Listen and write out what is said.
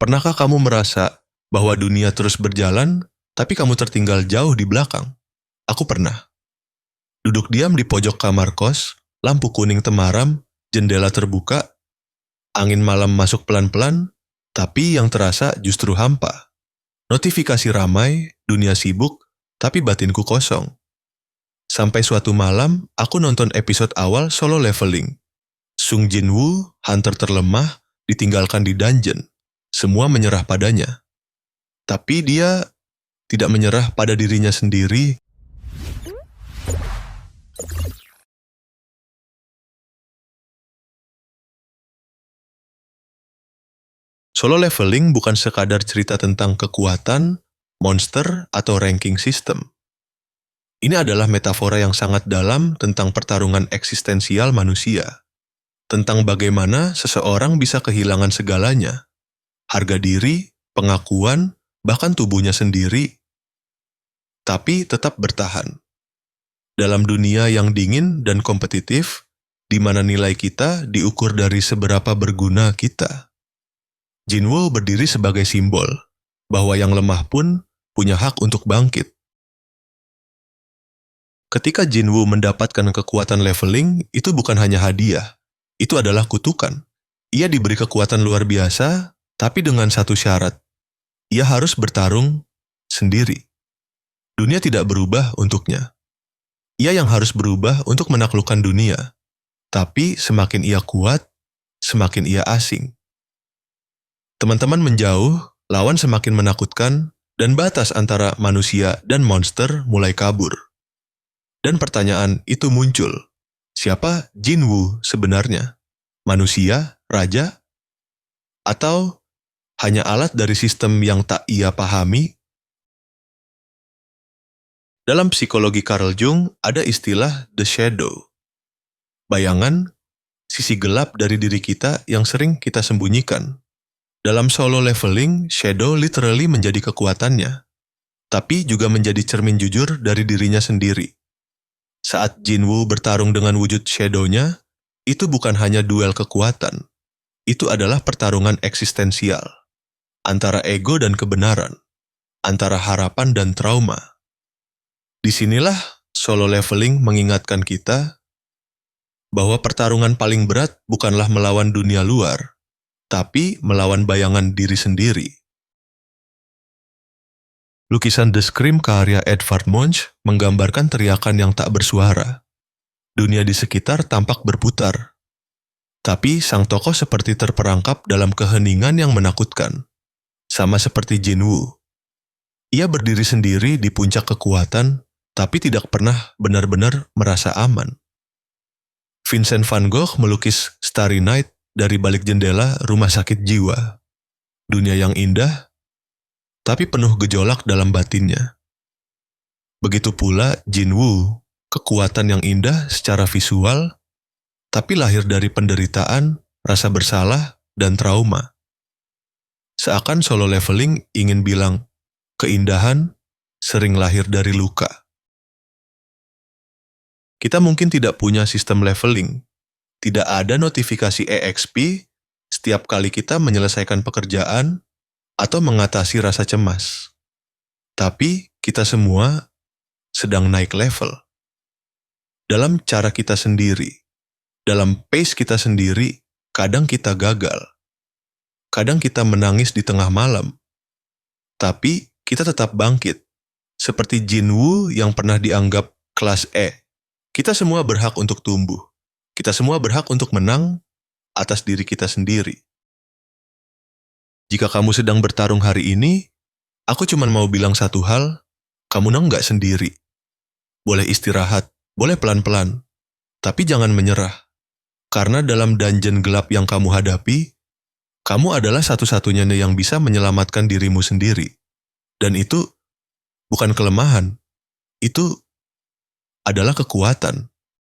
Pernahkah kamu merasa bahwa dunia terus berjalan, tapi kamu tertinggal jauh di belakang? Aku pernah. Duduk diam di pojok kamar kos, lampu kuning temaram, jendela terbuka, angin malam masuk pelan-pelan, tapi yang terasa justru hampa. Notifikasi ramai, dunia sibuk, tapi batinku kosong. Sampai suatu malam, aku nonton episode awal Solo Leveling. Sung Jin-woo, hunter terlemah, ditinggalkan di dungeon. Semua menyerah padanya. Tapi dia tidak menyerah pada dirinya sendiri. Solo Leveling bukan sekadar cerita tentang kekuatan, monster, atau ranking system. Ini adalah metafora yang sangat dalam tentang pertarungan eksistensial manusia. Tentang bagaimana seseorang bisa kehilangan segalanya. Harga diri, pengakuan, bahkan tubuhnya sendiri, tapi tetap bertahan. Dalam dunia yang dingin dan kompetitif, di mana nilai kita diukur dari seberapa berguna kita. Jin-woo berdiri sebagai simbol bahwa yang lemah pun punya hak untuk bangkit. Ketika Jin-woo mendapatkan kekuatan leveling, itu bukan hanya hadiah, itu adalah kutukan. Ia diberi kekuatan luar biasa, tapi dengan satu syarat. Ia harus bertarung sendiri. Dunia tidak berubah untuknya. Ia yang harus berubah untuk menaklukkan dunia. Tapi semakin ia kuat, semakin ia asing. Teman-teman menjauh, lawan semakin menakutkan, dan batas antara manusia dan monster mulai kabur. Dan pertanyaan itu muncul. Siapa Jin-woo sebenarnya? Manusia? Raja? Atau hanya alat dari sistem yang tak ia pahami? Dalam psikologi Carl Jung ada istilah the shadow. Bayangan, sisi gelap dari diri kita yang sering kita sembunyikan. Dalam Solo Leveling, shadow literally menjadi kekuatannya, tapi juga menjadi cermin jujur dari dirinya sendiri. Saat Jin-woo bertarung dengan wujud shadow-nya, itu bukan hanya duel kekuatan. Itu adalah pertarungan eksistensial. Antara ego dan kebenaran. Antara harapan dan trauma. Disinilah Solo Leveling mengingatkan kita bahwa pertarungan paling berat bukanlah melawan dunia luar, tapi melawan bayangan diri sendiri. Lukisan The Scream karya Edvard Munch menggambarkan teriakan yang tak bersuara. Dunia di sekitar tampak berputar. Tapi sang tokoh seperti terperangkap dalam keheningan yang menakutkan. Sama seperti Jin-woo. Ia berdiri sendiri di puncak kekuatan, tapi tidak pernah benar-benar merasa aman. Vincent van Gogh melukis Starry Night dari balik jendela rumah sakit jiwa. Dunia yang indah, tapi penuh gejolak dalam batinnya. Begitu pula Jin-woo, kekuatan yang indah secara visual, tapi lahir dari penderitaan, rasa bersalah, dan trauma. Seakan Solo Leveling ingin bilang, keindahan sering lahir dari luka. Kita mungkin tidak punya sistem leveling. Tidak ada notifikasi EXP setiap kali kita menyelesaikan pekerjaan atau mengatasi rasa cemas. Tapi kita semua sedang naik level. Dalam cara kita sendiri, dalam pace kita sendiri, kadang kita gagal. Kadang kita menangis di tengah malam. Tapi kita tetap bangkit. Seperti Jin-woo yang pernah dianggap kelas E. Kita semua berhak untuk tumbuh. Kita semua berhak untuk menang atas diri kita sendiri. Jika kamu sedang bertarung hari ini, aku cuma mau bilang satu hal, kamu nggak sendiri. Boleh istirahat, boleh pelan-pelan, tapi jangan menyerah. Karena dalam dungeon gelap yang kamu hadapi, kamu adalah satu-satunya yang bisa menyelamatkan dirimu sendiri. Dan itu bukan kelemahan, itu adalah kekuatan.